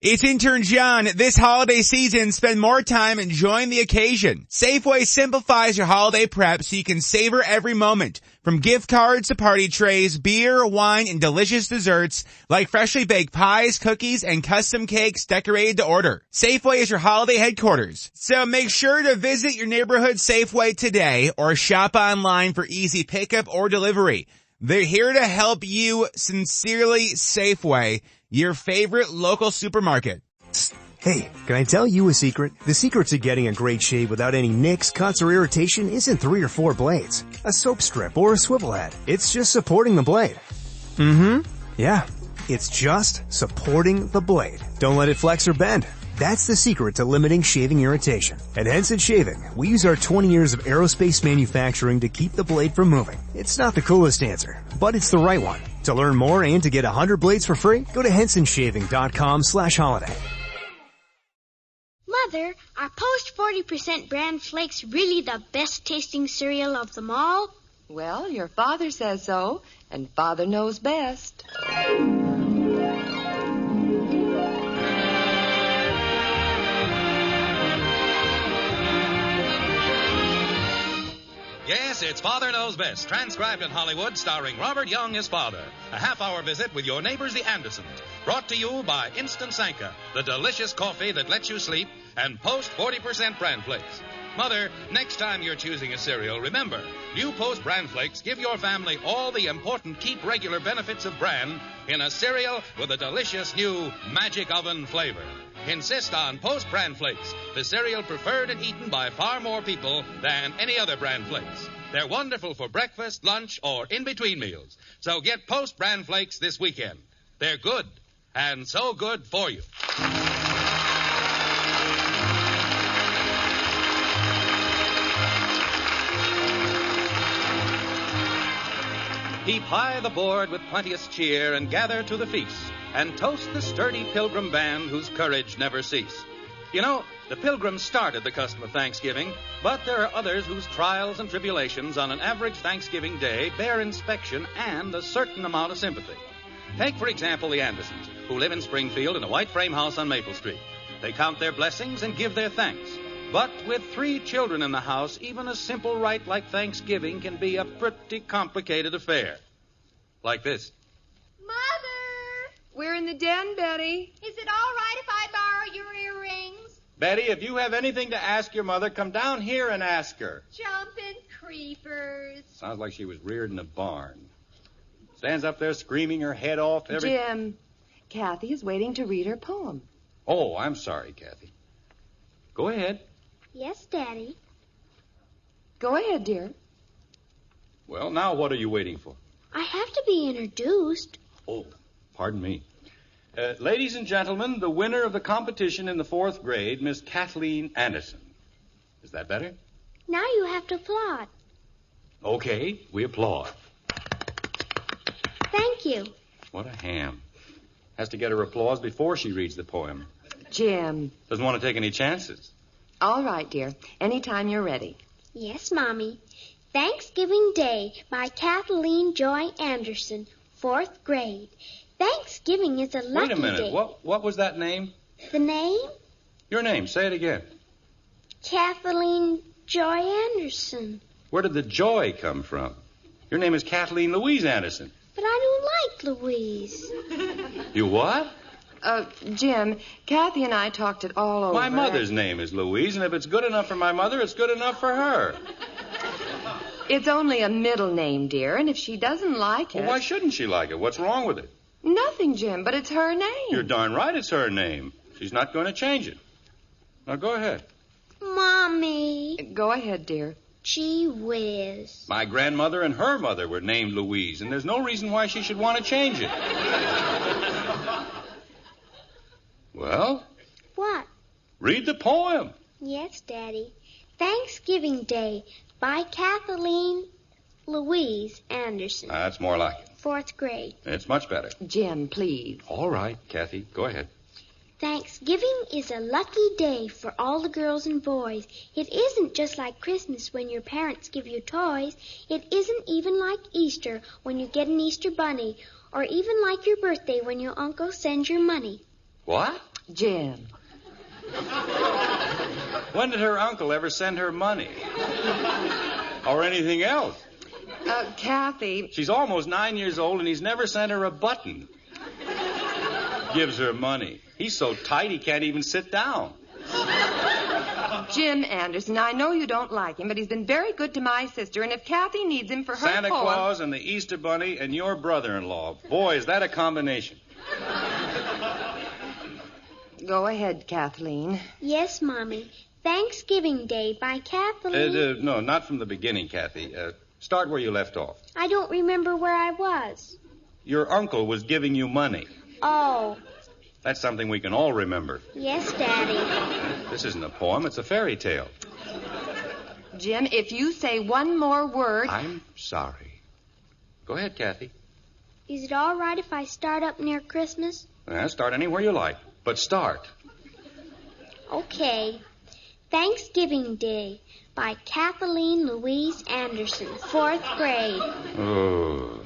It's intern John. This holiday season, spend more time enjoying the occasion. Safeway simplifies your holiday prep so you can savor every moment. From gift cards to party trays, beer, wine, and delicious desserts like freshly baked pies, cookies, and custom cakes decorated to order. Safeway is your holiday headquarters. So make sure to visit your neighborhood Safeway today or shop online for easy pickup or delivery. They're here to help you. Sincerely, Safeway, your favorite local supermarket. Hey, can I tell you a secret? The secret to getting a great shave without any nicks, cuts, or irritation isn't 3 or 4 blades, a soap strip, or a swivel head. It's just supporting the blade. Yeah, it's just supporting the blade. Don't let it flex or bend. That's the secret to limiting shaving irritation. At Henson Shaving, we use our 20 years of aerospace manufacturing to keep the blade from moving. It's not the coolest answer, but it's the right one. To learn more and to get 100 blades for free, go to hensonshaving.com/holiday. Mother, are Post 40% bran flakes really the best tasting cereal of them all? Well, your father says so, and father knows best. Yes, it's Father Knows Best, transcribed in Hollywood, starring Robert Young as father. A half-hour visit with your neighbors, the Andersons. Brought to you by Instant Sanka, the delicious coffee that lets you sleep, and Post 40% Bran Flakes. Mother, next time you're choosing a cereal, remember, new Post Bran Flakes give your family all the important keep regular benefits of bran in a cereal with a delicious new Magic Oven flavor. Insist on Post Bran Flakes, the cereal preferred and eaten by far more people than any other bran flakes. They're wonderful for breakfast, lunch, or in-between meals. So get Post Bran Flakes this weekend. They're good, and so good for you. Heap high the board with plenteous cheer and gather to the feast and toast the sturdy pilgrim band whose courage never cease. You know, the Pilgrims started the custom of Thanksgiving, but there are others whose trials and tribulations on an average Thanksgiving day bear inspection and a certain amount of sympathy. Take, for example, the Andersons, who live in Springfield in a white frame house on Maple Street. They count their blessings and give their thanks. But with 3 children in the house, even a simple rite like Thanksgiving can be a pretty complicated affair. Like this. Mother! We're in the den, Betty. Is it all right if I borrow your earrings? Betty, if you have anything to ask your mother, come down here and ask her. Jumping creepers. Sounds like she was reared in a barn. Stands up there screaming her head off every... Jim, Kathy is waiting to read her poem. Oh, I'm sorry, Kathy. Go ahead. Yes, Daddy. Go ahead, dear. Well, now what are you waiting for? I have to be introduced. Oh, pardon me. Ladies and gentlemen, the winner of the competition in the 4th grade, Miss Kathleen Anderson. Is that better? Now you have to applaud. Okay, we applaud. Thank you. What a ham. Has to get her applause before she reads the poem. Jim. Doesn't want to take any chances. All right, dear. Anytime you're ready. Yes, Mommy. Thanksgiving Day by Kathleen Joy Anderson, 4th grade. Thanksgiving is a lucky day. Wait a minute. What was that name? The name? Your name. Say it again. Kathleen Joy Anderson. Where did the joy come from? Your name is Kathleen Louise Anderson. But I don't like Louise. You what? Jim, Kathy and I talked it all over. My mother's name is Louise, and if it's good enough for my mother, it's good enough for her. It's only a middle name, dear, and if she doesn't like it... Well, why shouldn't she like it? What's wrong with it? Nothing, Jim, but it's her name. You're darn right it's her name. She's not going to change it. Now, go ahead. Mommy. Go ahead, dear. Gee whiz. My grandmother and her mother were named Louise, and there's no reason why she should want to change it. Well? What? Read the poem. Yes, Daddy. Thanksgiving Day by Kathleen Louise Anderson. That's more like it. 4th grade. It's much better. Jim, please. All right, Kathy, go ahead. Thanksgiving is a lucky day for all the girls and boys. It isn't just like Christmas when your parents give you toys. It isn't even like Easter when you get an Easter bunny, or even like your birthday when your uncle sends you money. What? Jim. When did her uncle ever send her money? Or anything else? Kathy. She's almost 9 years old, and he's never sent her a button. Gives her money. He's so tight he can't even sit down. Jim Anderson, I know you don't like him, but he's been very good to my sister, and if Kathy needs him for her Santa poem... Claus and the Easter Bunny and your brother-in-law. Boy, is that a combination. Go ahead, Kathleen. Yes, Mommy. Thanksgiving Day by Kathleen. No, not from the beginning, Kathy. Start where you left off. I don't remember where I was. Your uncle was giving you money. Oh. That's something we can all remember. Yes, Daddy. This isn't a poem, it's a fairy tale. Jim, if you say one more word... I'm sorry. Go ahead, Kathy. Is it all right if I start up near Christmas? Start anywhere you like, but start. Okay. Thanksgiving Day by Kathleen Louise Anderson, 4th grade. Oh.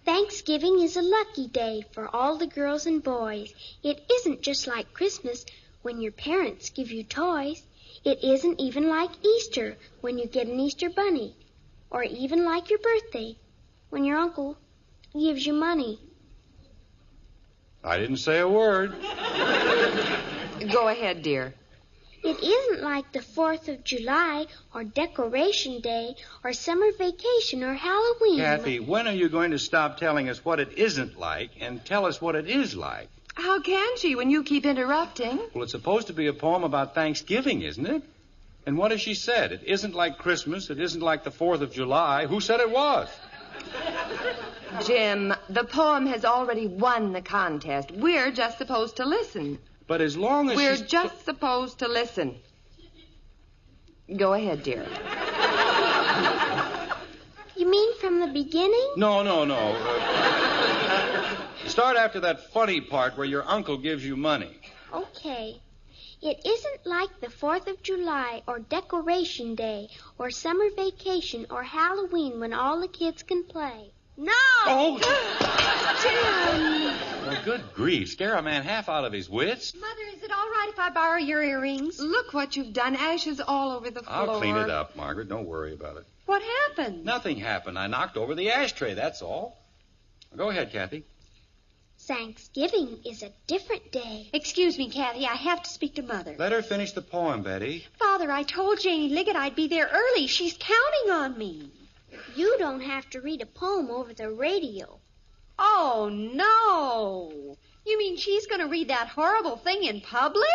Thanksgiving is a lucky day for all the girls and boys. It isn't just like Christmas when your parents give you toys. It isn't even like Easter when you get an Easter bunny. Or even like your birthday when your uncle gives you money. I didn't say a word. Go ahead, dear. It isn't like the 4th of July or Decoration Day or summer vacation or Halloween. Kathy, when are you going to stop telling us what it isn't like and tell us what it is like? How can she when you keep interrupting? Well, it's supposed to be a poem about Thanksgiving, isn't it? And what has she said? It isn't like Christmas. It isn't like the 4th of July. Who said it was? Jim, the poem has already won the contest. We're just supposed to listen. But as long as We're just supposed to listen. Go ahead, dear. You mean from the beginning? No. Start after that funny part where your uncle gives you money. Okay. It isn't like the 4th of July or Decoration Day or summer vacation or Halloween when all the kids can play. No! Oh! Jim! Well, good grief. Scare a man half out of his wits. Mother, is it all right if I borrow your earrings? Look what you've done. Ashes all over the floor. I'll clean it up, Margaret. Don't worry about it. What happened? Nothing happened. I knocked over the ashtray, that's all. Go ahead, Kathy. Thanksgiving is a different day. Excuse me, Kathy. I have to speak to Mother. Let her finish the poem, Betty. Father, I told Janie Liggett I'd be there early. She's counting on me. You don't have to read a poem over the radio. Oh, no. You mean she's going to read that horrible thing in public?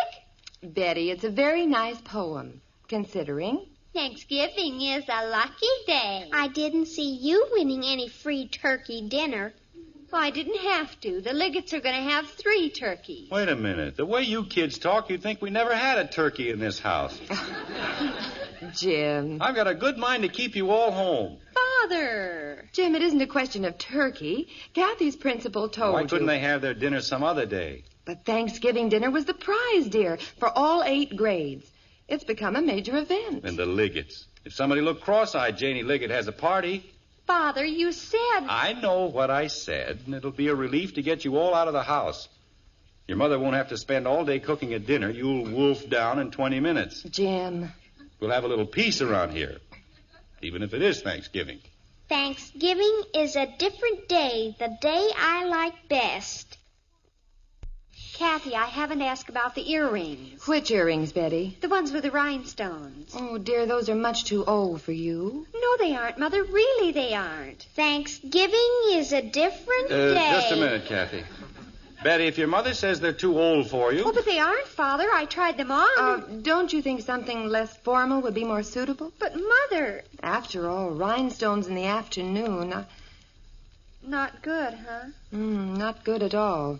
Betty, it's a very nice poem, considering. Thanksgiving is a lucky day. I didn't see you winning any free turkey dinner. Well, I didn't have to. The Liggets are going to have 3 turkeys. Wait a minute. The way you kids talk, you'd think we never had a turkey in this house. Jim. I've got a good mind to keep you all home. Father. Jim, it isn't a question of turkey. Kathy's principal told Why you. couldn't they have their dinner some other day? But Thanksgiving dinner was the prize, dear, for all 8 grades. It's become a major event. And the Liggets. If somebody looked cross-eyed, Janie Liggett has a party. Father, you said... I know what I said, and it'll be a relief to get you all out of the house. Your mother won't have to spend all day cooking a dinner. You'll wolf down in 20 minutes. Jim. We'll have a little peace around here, even if it is Thanksgiving. Thanksgiving is a different day, the day I like best. Kathy, I haven't asked about the earrings. Which earrings, Betty? The ones with the rhinestones. Oh, dear, those are much too old for you. No, they aren't, Mother. Really, they aren't. Thanksgiving is a different day. Just a minute, Kathy. Betty, if your mother says they're too old for you... Oh, but they aren't, Father. I tried them on. Don't you think something less formal would be more suitable? But, Mother... After all, rhinestones in the afternoon... Not good, huh? Not good at all.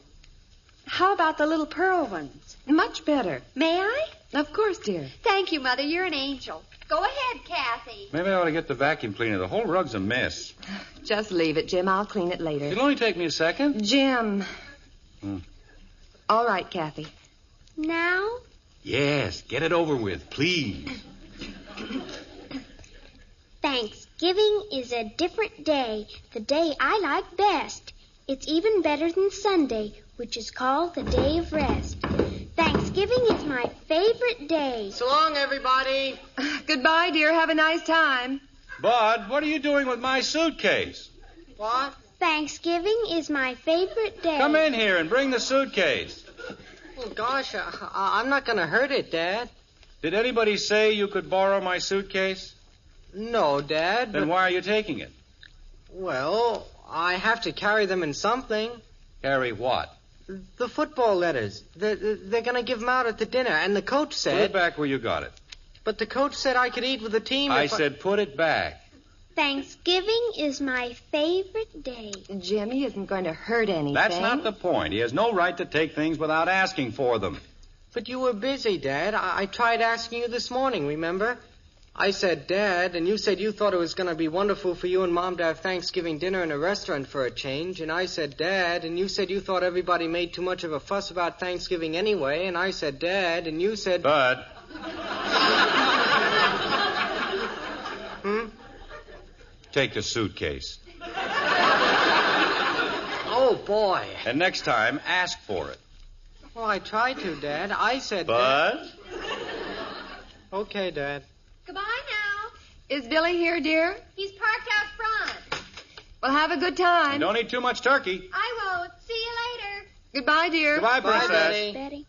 How about the little pearl ones? Much better. May I? Of course, dear. Thank you, Mother. You're an angel. Go ahead, Kathy. Maybe I ought to get the vacuum cleaner. The whole rug's a mess. Just leave it, Jim. I'll clean it later. It'll only take me a second. Jim. All right, Kathy. Now? Yes, get it over with, please. Thanksgiving is a different day, the day I like best. It's even better than Sunday, which is called the day of rest. Thanksgiving is my favorite day. So long, everybody. Goodbye, dear. Have a nice time. Bud, what are you doing with my suitcase? What? Thanksgiving is my favorite day. Come in here and bring the suitcase. Oh, gosh, I'm not going to hurt it, Dad. Did anybody say you could borrow my suitcase? No, Dad. Then why are you taking it? Well, I have to carry them in something. Carry what? The football letters. They're going to give them out at the dinner, and the coach said... Put it back where you got it. But the coach said I could eat with the team I if said put it back. Thanksgiving is my favorite day. Jimmy isn't going to hurt anything. That's not the point. He has no right to take things without asking for them. But you were busy, Dad. I tried asking you this morning, remember? I said, Dad, and you said you thought it was going to be wonderful for you and Mom to have Thanksgiving dinner in a restaurant for a change. And I said, Dad, and you said you thought everybody made too much of a fuss about Thanksgiving anyway. And I said, Dad, and you said... Bud. Take the suitcase. Oh, boy. And next time, ask for it. Well, I tried to, Dad. I said... Bud? Okay, Dad. Goodbye now. Is Billy here, dear? He's parked out front. Well, have a good time. And don't eat too much turkey. I won't. See you later. Goodbye, dear. Goodbye, Bye, Princess. Betty.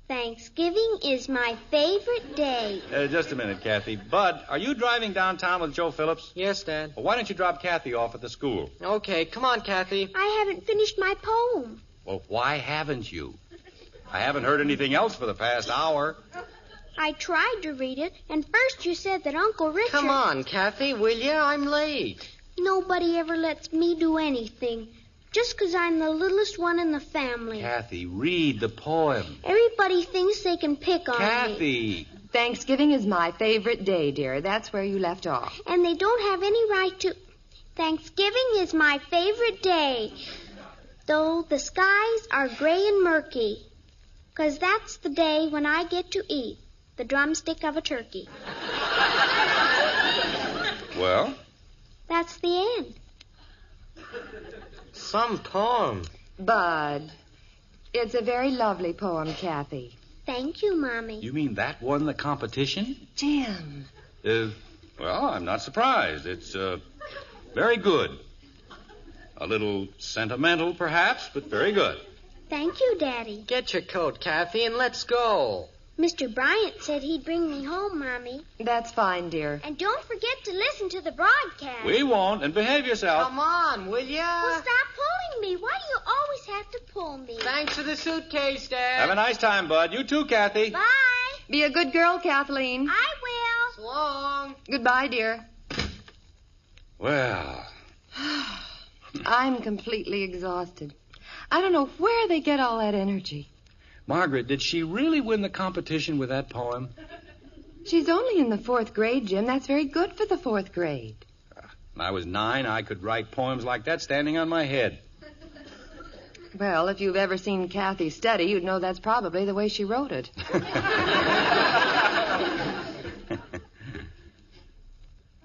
Thanksgiving is my favorite day. Just a minute, Kathy. Bud, are you driving downtown with Joe Phillips? Yes, Dad. Well, why don't you drop Kathy off at the school? Okay, come on, Kathy. I haven't finished my poem. Well, why haven't you? I haven't heard anything else for the past hour. I tried to read it, and first you said that Uncle Richard... Come on, Kathy, will you? I'm late. Nobody ever lets me do anything, just 'cause I'm the littlest one in the family. Kathy, read the poem. Everybody thinks they can pick on me. Kathy. Thanksgiving is my favorite day, dear. That's where you left off. And they don't have any right to... Thanksgiving is my favorite day, though the skies are gray and murky, 'cause that's the day when I get to eat the drumstick of a turkey. Well? That's the end. Some poem. Bud, it's a very lovely poem, Kathy. Thank you, Mommy. You mean that won the competition? Jim. Well, I'm not surprised. It's, very good. A little sentimental, perhaps, but very good. Thank you, Daddy. Get your coat, Kathy, and let's go. Mr. Bryant said he'd bring me home, Mommy. That's fine, dear. And don't forget to listen to the broadcast. We won't, and behave yourself. Come on, will ya? Well, stop pulling me. Why do you always have to pull me? Thanks for the suitcase, Dad. Have a nice time, Bud. You too, Kathy. Bye. Be a good girl, Kathleen. I will. So long. Goodbye, dear. Well, I'm completely exhausted. I don't know where they get all that energy. Margaret, did she really win the competition with that poem? She's only in the 4th grade, Jim. That's very good for the 4th grade. When I was 9, I could write poems like that standing on my head. Well, if you've ever seen Kathy study, you'd know that's probably the way she wrote it.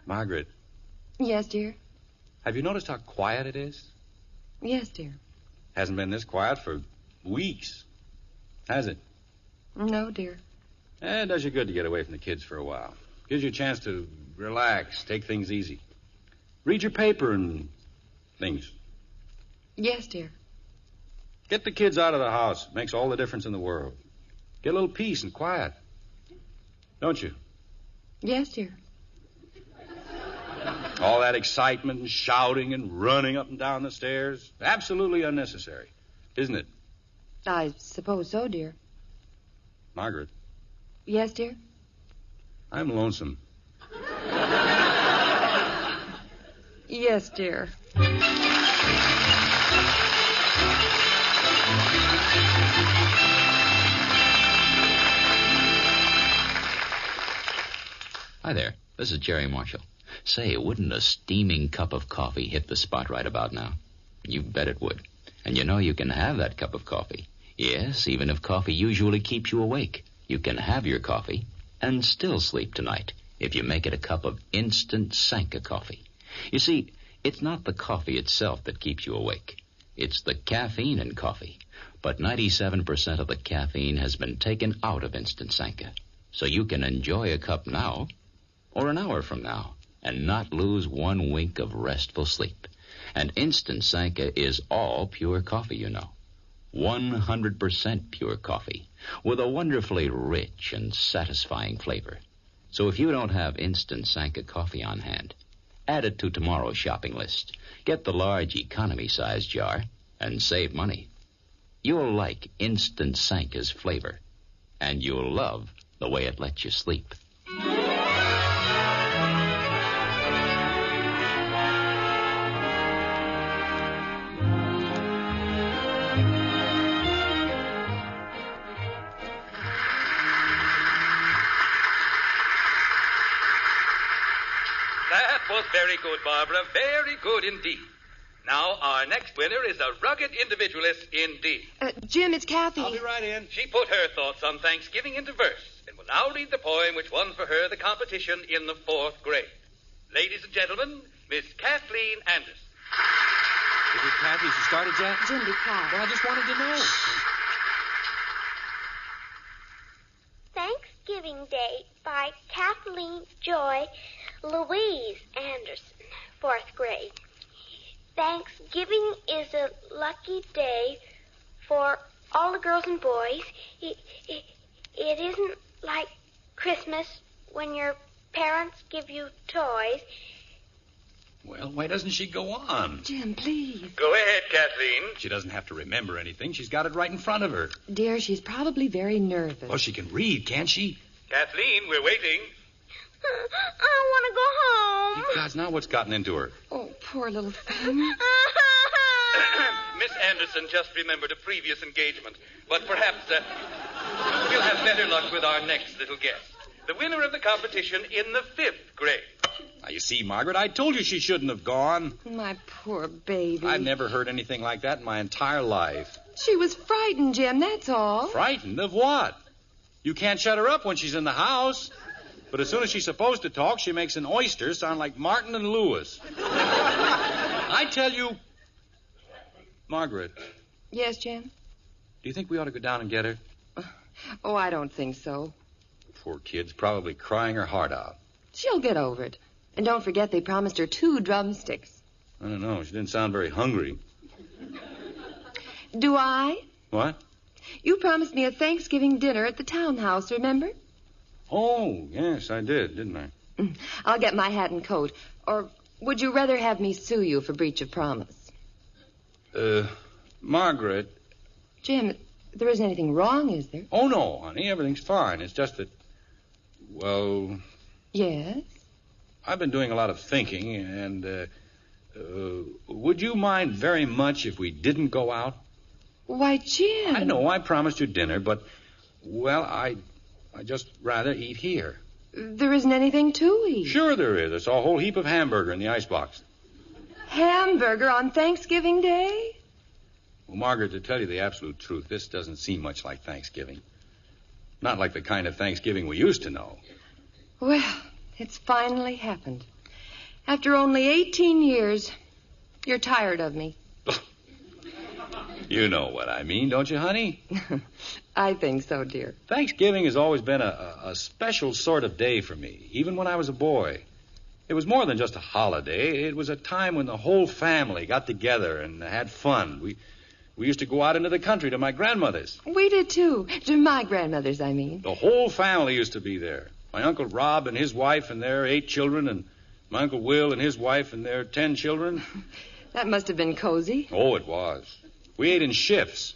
Margaret, Yes, dear. have you noticed how quiet it is? Yes, dear. Hasn't been this quiet for weeks, has it? No, dear. It does you good to get away from the kids for a while. Gives you a chance to relax, take things easy. Read your paper and things. Yes, dear. Get the kids out of the house. Makes all the difference in the world. Get a little peace and quiet. Don't you? Yes, dear. All that excitement and shouting and running up and down the stairs. Absolutely unnecessary, isn't it? I suppose so, dear. Margaret, Yes, dear? I'm lonesome. Yes, dear. Hi there. This is Jerry Marshall. Say, wouldn't a steaming cup of coffee hit the spot right about now? You bet it would. And you know you can have that cup of coffee. Yes, even if coffee usually keeps you awake. You can have your coffee and still sleep tonight if you make it a cup of instant Sanka coffee. You see, it's not the coffee itself that keeps you awake. It's the caffeine in coffee. But 97% of the caffeine has been taken out of Instant Sanka. So you can enjoy a cup now or an hour from now and not lose one wink of restful sleep. And Instant Sanka is all pure coffee, you know. 100% pure coffee with a wonderfully rich and satisfying flavor. So if you don't have Instant Sanka coffee on hand, add it to tomorrow's shopping list. Get the large economy-size jar and save money. You'll like Instant Sanka's flavor, and you'll love the way it lets you sleep. That was very good, Barbara. Very good indeed. Now, our next winner is a rugged individualist indeed. Jim, it's Kathy. I'll be right in. She put her thoughts on Thanksgiving into verse and will now read the poem which won for her the competition in the 4th grade. Ladies and gentlemen, Miss Kathleen Anderson. Is it Kathy? She started yet? Jim, be quiet. Well, I just wanted to know. Thanksgiving Day by Kathleen Joy Louise Anderson, 4th grade. Thanksgiving is a lucky day for all the girls and boys. It isn't like Christmas when your parents give you toys. Well, why doesn't she go on? Jim, please. Go ahead, Kathleen. She doesn't have to remember anything. She's got it right in front of her. Dear, she's probably very nervous. Well, she can read, can't she? Kathleen, we're waiting. I want to go home. You guys, now what's gotten into her? Oh, poor little thing. Miss Anderson just remembered a previous engagement, but perhaps we'll have better luck with our next little guest. The winner of the competition in the 5th grade. Now, you see, Margaret, I told you she shouldn't have gone. My poor baby. I've never heard anything like that in my entire life. She was frightened, Jim, that's all. Frightened of what? You can't shut her up when she's in the house. But as soon as she's supposed to talk, she makes an oyster sound like Martin and Lewis. I tell you, Margaret. Yes, Jim? Do you think we ought to go down and get her? Oh, I don't think so. Poor kid's probably crying her heart out. She'll get over it. And don't forget they promised her 2 drumsticks. I don't know. She didn't sound very hungry. Do I? What? You promised me a Thanksgiving dinner at the townhouse, remember? Oh, yes, I did, didn't I? I'll get my hat and coat. Or would you rather have me sue you for breach of promise? Margaret. Jim, there isn't anything wrong, is there? Oh, no, honey, everything's fine. It's just that, well... Yes? I've been doing a lot of thinking, and, would you mind very much if we didn't go out? Why, Jim... I know I promised you dinner, but, well, I just rather eat here. There isn't anything to eat. Sure there is. There's a whole heap of hamburger in the icebox. Hamburger on Thanksgiving Day? Well, Margaret, to tell you the absolute truth, this doesn't seem much like Thanksgiving. Not like the kind of Thanksgiving we used to know. Well, it's finally happened. After only 18 years, you're tired of me. You know what I mean, don't you, honey? I think so, dear. Thanksgiving has always been a special sort of day for me, even when I was a boy. It was more than just a holiday. It was a time when the whole family got together and had fun. We used to go out into the country to my grandmother's. We did, too. To my grandmother's, I mean. The whole family used to be there. My Uncle Rob and his wife and their 8 children, and my Uncle Will and his wife and their 10 children. That must have been cozy. Oh, it was. We ate in shifts.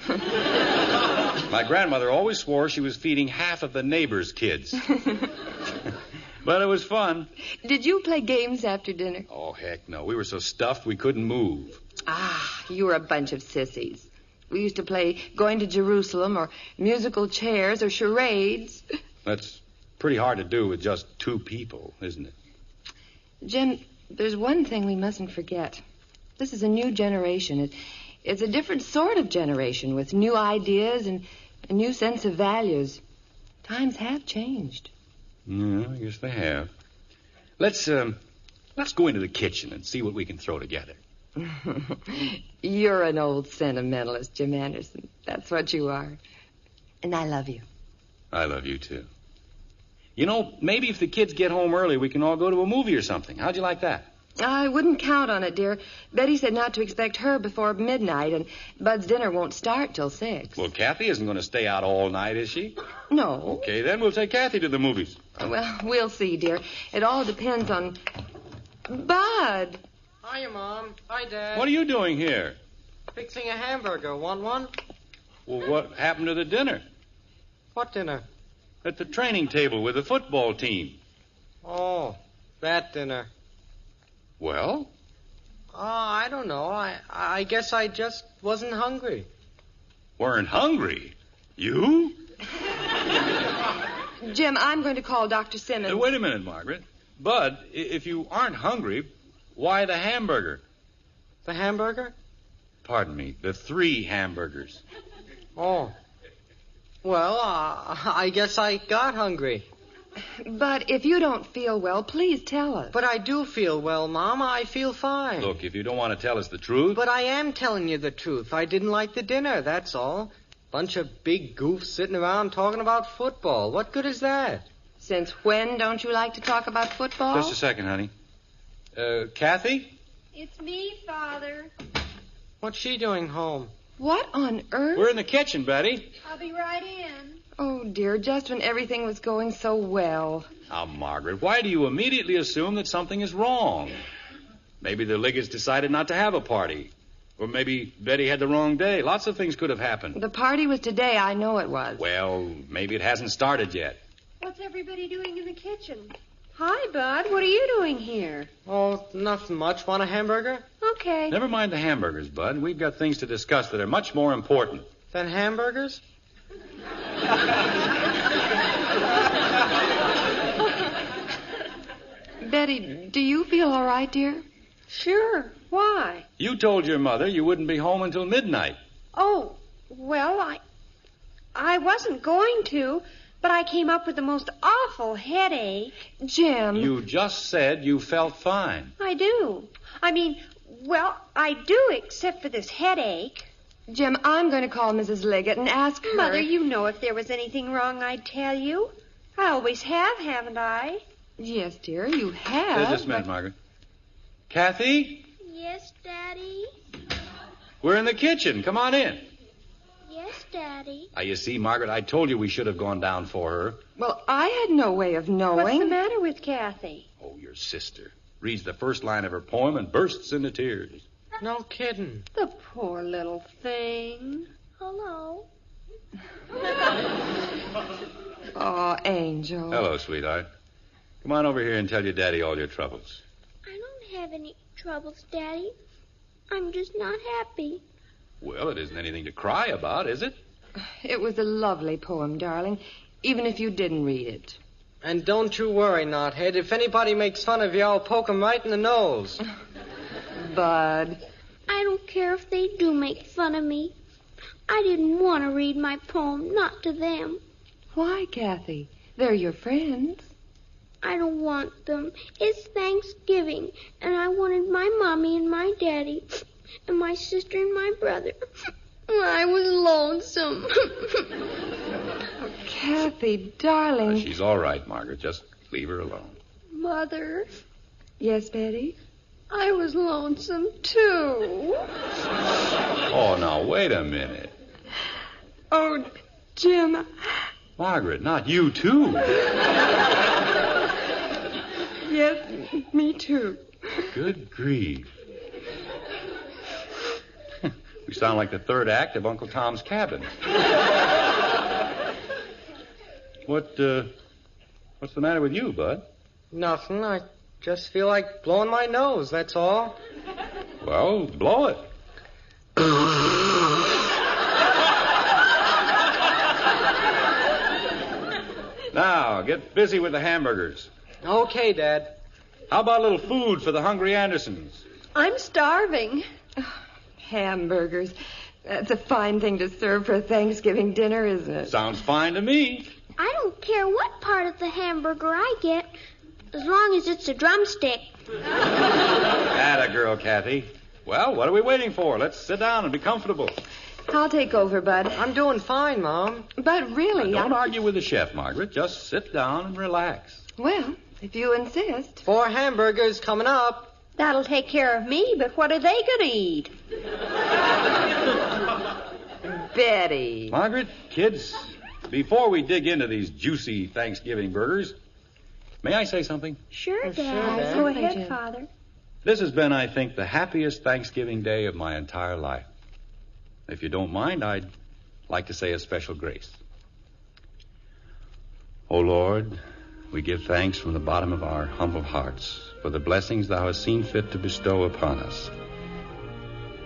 My grandmother always swore she was feeding half of the neighbors' kids. But it was fun. Did you play games after dinner? Oh, heck no. We were so stuffed we couldn't move. Ah, you were a bunch of sissies. We used to play Going to Jerusalem or musical chairs or charades. That's pretty hard to do with just 2 people, isn't it? Jim, there's one thing we mustn't forget. This is a new generation. It's a different sort of generation with new ideas and a new sense of values. Times have changed. Yeah, I guess they have. Let's go into the kitchen and see what we can throw together. You're an old sentimentalist, Jim Anderson. That's what you are. And I love you. I love you, too. You know, maybe if the kids get home early, we can all go to a movie or something. How'd you like that? I wouldn't count on it, dear. Betty said not to expect her before midnight, and Bud's dinner won't start till 6. Well, Kathy isn't going to stay out all night, is she? No. Okay, then we'll take Kathy to the movies. Well, we'll see, dear. It all depends on... Bud! Hiya, Mom. Hi, Dad. What are you doing here? Fixing a hamburger. Want one? Well, what happened to the dinner? What dinner? At the training table with the football team. Oh, that dinner. Well? I don't know. I guess I just wasn't hungry. Weren't hungry? You? Jim, I'm going to call Dr. Simmons. Wait a minute, Margaret. Bud, if you aren't hungry, why the hamburger? The hamburger? Pardon me, the 3 hamburgers. Oh. Well, I guess I got hungry. But if you don't feel well, please tell us. But I do feel well, Mom. I feel fine. Look, if you don't want to tell us the truth... But I am telling you the truth. I didn't like the dinner, that's all. Bunch of big goofs sitting around talking about football. What good is that? Since when don't you like to talk about football? Just a second, honey. Kathy? It's me, Father. What's she doing home? What on earth? We're in the kitchen, Betty. I'll be right in. Oh, dear, just when everything was going so well. Now, Margaret, why do you immediately assume that something is wrong? Maybe the Liggets decided not to have a party. Or maybe Betty had the wrong day. Lots of things could have happened. The party was today, I know it was. Well, maybe it hasn't started yet. What's everybody doing in the kitchen? Hi, Bud. What are you doing here? Oh, nothing much. Want a hamburger? Okay. Never mind the hamburgers, Bud. We've got things to discuss that are much more important. Then hamburgers? Betty, do you feel all right, dear? Sure. Why? You told your mother you wouldn't be home until midnight. Oh, well, I wasn't going to, but I came up with the most awful headache. Jim. You just said you felt fine. I do. I mean, well, I do, except for this headache. Jim, I'm going to call Mrs. Liggett and ask her... Mother, you know if there was anything wrong, I'd tell you. I always have, haven't I? Yes, dear, you have. Just a minute, Margaret. Kathy? Yes, Daddy? We're in the kitchen. Come on in. Yes, Daddy. Now, you see, Margaret, I told you we should have gone down for her. Well, I had no way of knowing. What's the matter with Kathy? Oh, your sister. Reads the first line of her poem and bursts into tears. No kidding. The poor little thing. Hello. Oh, Angel. Hello, sweetheart. Come on over here and tell your daddy all your troubles. I don't have any troubles, Daddy. I'm just not happy. Well, it isn't anything to cry about, is it? It was a lovely poem, darling, even if you didn't read it. And don't you worry, Knothead. If anybody makes fun of you, I'll poke 'em right in the nose. Bud. I don't care if they do make fun of me. I didn't want to read my poem, not to them. Why, Kathy? They're your friends. I don't want them. It's Thanksgiving, and I wanted my mommy and my daddy, and my sister and my brother. I was lonesome. Kathy, darling. She's all right, Margaret. Just leave her alone. Mother, Yes, Betty? I was lonesome, too. Oh, now, wait a minute. Oh, Jim. Margaret, not you, too. Yes, me too. Good grief. We sound like the third act of Uncle Tom's Cabin. What's the matter with you, Bud? Nothing. I just feel like blowing my nose, that's all. Well, blow it. Now, get busy with the hamburgers. Okay, Dad. How about a little food for the hungry Andersons? I'm starving. Hamburgers. That's a fine thing to serve for a Thanksgiving dinner, isn't it? Sounds fine to me. I don't care what part of the hamburger I get, as long as it's a drumstick. Atta girl, Kathy. Well, what are we waiting for? Let's sit down and be comfortable. I'll take over, Bud. I'm doing fine, Mom. But really, Don't argue with the chef, Margaret. Just sit down and relax. Well, if you insist. 4 hamburgers coming up. That'll take care of me, but what are they going to eat? Betty. Margaret, kids, before we dig into these juicy Thanksgiving burgers, may I say something? Sure, Dad. Dad. Go Certainly, ahead, Jim. Father. This has been, I think, the happiest Thanksgiving day of my entire life. If you don't mind, I'd like to say a special grace. O Lord, we give thanks from the bottom of our humble hearts for the blessings thou hast seen fit to bestow upon us.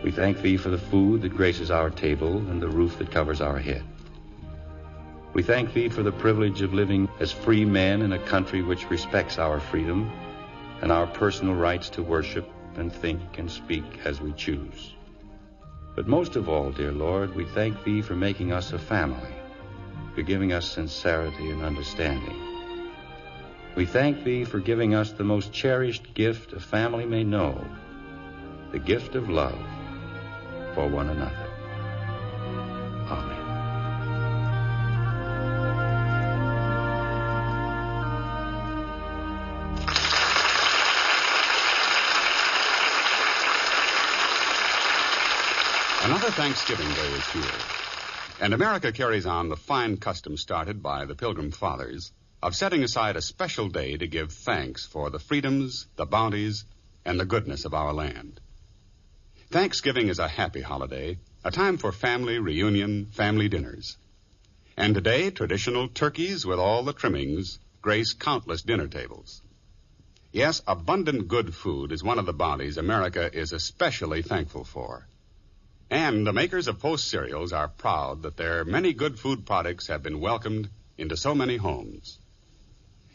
We thank thee for the food that graces our table and the roof that covers our head. We thank thee for the privilege of living as free men in a country which respects our freedom and our personal rights to worship and think and speak as we choose. But most of all, dear Lord, we thank thee for making us a family, for giving us sincerity and understanding. We thank thee for giving us the most cherished gift a family may know, the gift of love for one another. Amen. Another Thanksgiving Day is here, and America carries on the fine custom started by the Pilgrim Fathers of setting aside a special day to give thanks for the freedoms, the bounties, and the goodness of our land. Thanksgiving is a happy holiday, a time for family reunion, family dinners. And today, traditional turkeys with all the trimmings grace countless dinner tables. Yes, abundant good food is one of the bounties America is especially thankful for. And the makers of Post cereals are proud that their many good food products have been welcomed into so many homes.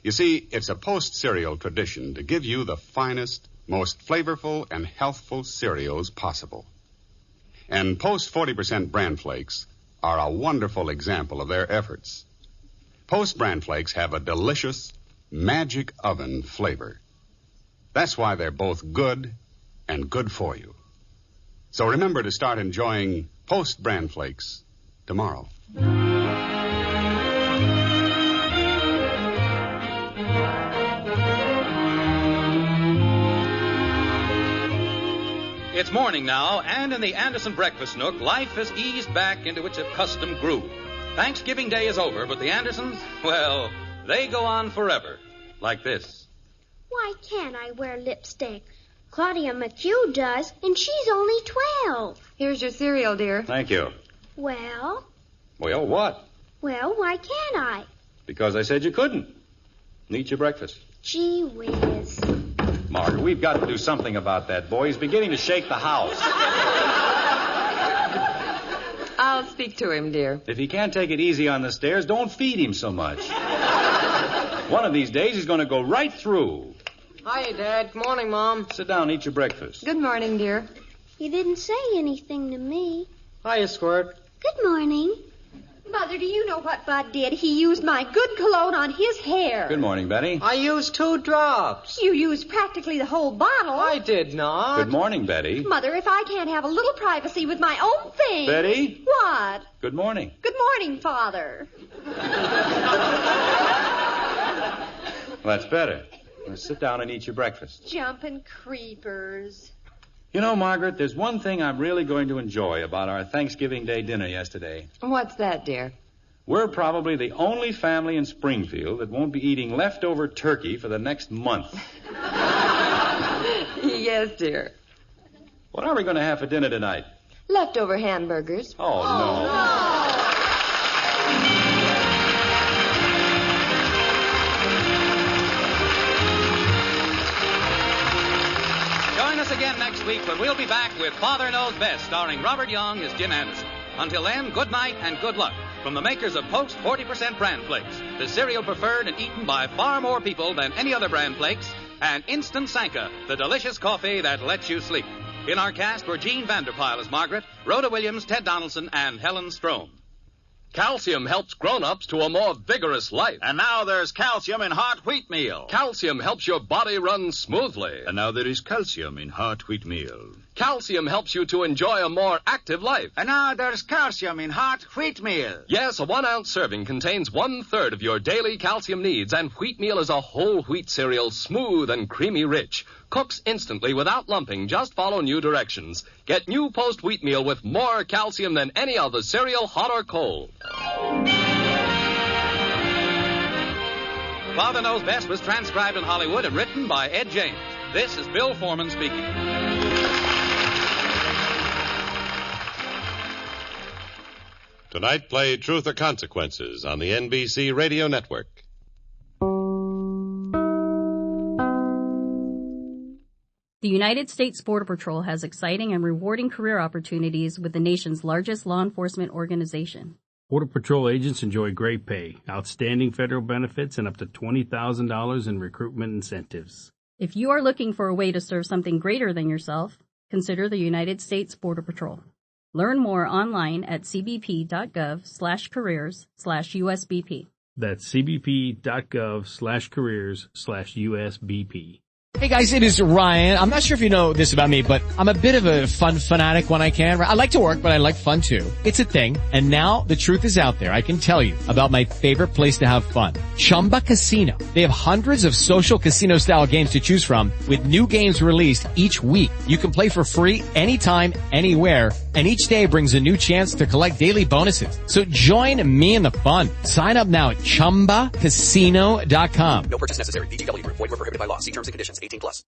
You see, it's a Post cereal tradition to give you the finest, most flavorful and healthful cereals possible. And Post 40% bran flakes are a wonderful example of their efforts. Post bran flakes have a delicious, magic oven flavor. That's why they're both good and good for you. So remember to start enjoying Post bran flakes tomorrow. It's morning now, and in the Anderson breakfast nook, life has eased back into its accustomed groove. Thanksgiving Day is over, but the Andersons, well, they go on forever. Like this. Why can't I wear lipstick? Claudia McHugh does, and she's only 12. Here's your cereal, dear. Thank you. Well, Well, what? why can't I? Because I said you couldn't. Eat your breakfast. Gee whiz. Margaret, we've got to do something about that boy. He's beginning to shake the house. I'll speak to him, dear. If he can't take it easy on the stairs, don't feed him so much. One of these days, he's going to go right through. Hi, Dad. Good morning, Mom. Sit down and eat your breakfast. Good morning, dear. You didn't say anything to me. Hiya, Squirt. Good morning. Mother, do you know what Bud did? He used my good cologne on his hair. Good morning, Betty. I used 2 drops. You used practically the whole bottle. I did not. Good morning, Betty. Mother, if I can't have a little privacy with my own thing. Betty? What? Good morning. Good morning, Father. Well, that's better. Now sit down and eat your breakfast. Jumping creepers. You know, Margaret, there's one thing I'm really going to enjoy about our Thanksgiving Day dinner yesterday. What's that, dear? We're probably the only family in Springfield that won't be eating leftover turkey for the next month. Yes, dear. What are we going to have for dinner tonight? Leftover hamburgers. Oh, no. Join us again next week when we'll be back with Father Knows Best, starring Robert Young as Jim Anderson. Until then, good night and good luck from the makers of Post 40% Bran Flakes, the cereal preferred and eaten by far more people than any other Bran Flakes, and Instant Sanka, the delicious coffee that lets you sleep. In our cast were Jean Vanderpyle as Margaret, Rhoda Williams, Ted Donaldson, and Helen Strome. Calcium helps grown-ups to a more vigorous life. And now there's calcium in Heart Wheat Meal. Calcium helps your body run smoothly. And now there is calcium in Heart Wheat Meal. Calcium helps you to enjoy a more active life. And now there's calcium in Heart Wheatmeal. Yes, a 1-ounce serving contains 1/3 of your daily calcium needs, and wheatmeal is a whole wheat cereal, smooth and creamy rich. Cooks instantly without lumping. Just follow new directions. Get new Post Wheatmeal with more calcium than any other cereal, hot or cold. Father Knows Best was transcribed in Hollywood and written by Ed James. This is Bill Foreman speaking. Tonight, play Truth or Consequences on the NBC Radio Network. The United States Border Patrol has exciting and rewarding career opportunities with the nation's largest law enforcement organization. Border Patrol agents enjoy great pay, outstanding federal benefits, and up to $20,000 in recruitment incentives. If you are looking for a way to serve something greater than yourself, consider the United States Border Patrol. Learn more online at cbp.gov/careers/USBP. That's cbp.gov/careers/USBP. Hey guys, it is Ryan. I'm not sure if you know this about me, but I'm a bit of a fun fanatic when I can. I like to work, but I like fun too. It's a thing. And now the truth is out there. I can tell you about my favorite place to have fun. Chumba Casino. They have hundreds of social casino style games to choose from with new games released each week. You can play for free anytime, anywhere. And each day brings a new chance to collect daily bonuses. So join me in the fun. Sign up now at ChumbaCasino.com. No purchase necessary. VGW Group. Void where prohibited by law. See terms and conditions. 18+.